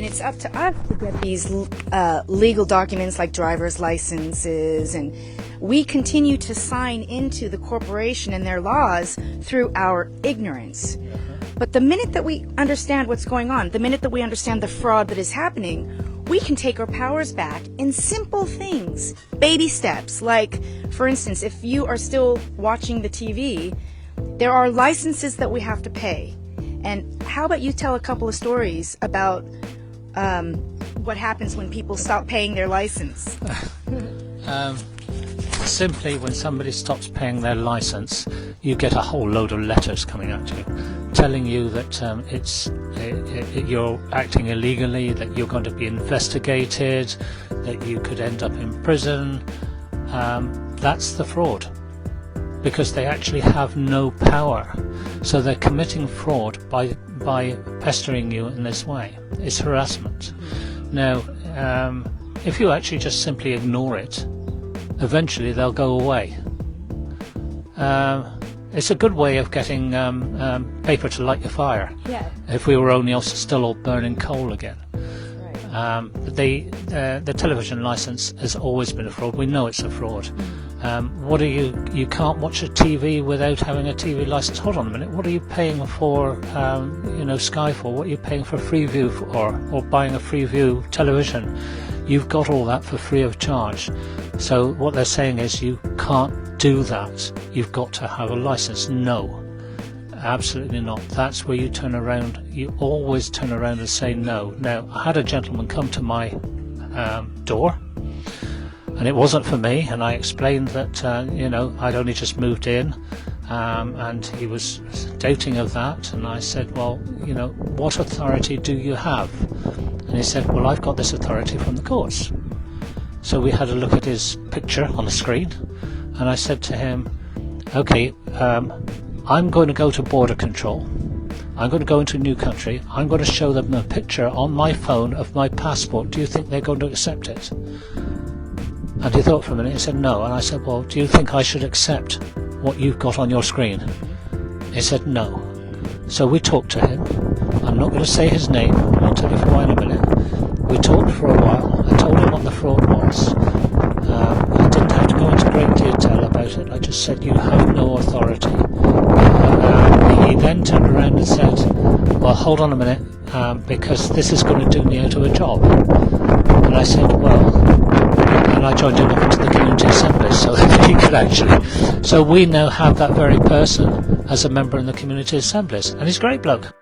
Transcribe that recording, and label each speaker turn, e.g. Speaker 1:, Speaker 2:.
Speaker 1: it's up to us to get these legal documents like driver's licenses, and we continue to sign into the corporation and their laws through our ignorance. But the minute that we understand what's going on, the minute that we understand the fraud that is happening, we can take our powers back in simple things, baby steps. Like, for instance, if you are still watching the TV, there are licenses that we have to pay. And how about you tell a couple of stories about what happens when people stop paying their license?
Speaker 2: Simply, when somebody stops paying their license, you get a whole load of letters coming at you, telling you that you're acting illegally, that you're going to be investigated, that you could end up in prison. That's the fraud, because they actually have no power. So they're committing fraud by pestering you in this way. It's harassment. Now, if you actually just simply ignore it, eventually they'll go away. It's a good way of getting paper to light your fire.
Speaker 1: Yeah.
Speaker 2: If we were only still all burning coal again.
Speaker 1: Right.
Speaker 2: The television license has always been a fraud. We know it's a fraud. You can't watch a TV without having a TV license. Hold on a minute. What are you paying for? Sky for? What are you paying for Freeview or buying a Freeview television? You've got all that for free of charge. So what they're saying is you can't do that. You've got to have a license. No, absolutely not. That's where you turn around. You always turn around and say no. Now, I had a gentleman come to my door, and it wasn't for me, and I explained that I'd only just moved in, and he was doubting of that, and I said, well, what authority do you have? And he said, well, I've got this authority from the courts. So we had a look at his picture on the screen, and I said to him, okay, I'm going to go to border control. I'm going to go into a new country. I'm going to show them a picture on my phone of my passport. Do you think they're going to accept it? And he thought for a minute. He said no. And I said, well, do you think I should accept what you've got on your screen? He said no. So we talked to him. I'm not going to say his name. I'll tell you why in a minute. We talked for a while. I told him what the fraud was. I didn't have to go into great detail about it. I just said, you have no authority. He then turned around and said, well, hold on a minute, because this is going to do me out of a job. And I said, well, and I joined him up into the community assembly so that he could actually. So we now have that very person as a member in the community assemblies, and he's a great bloke.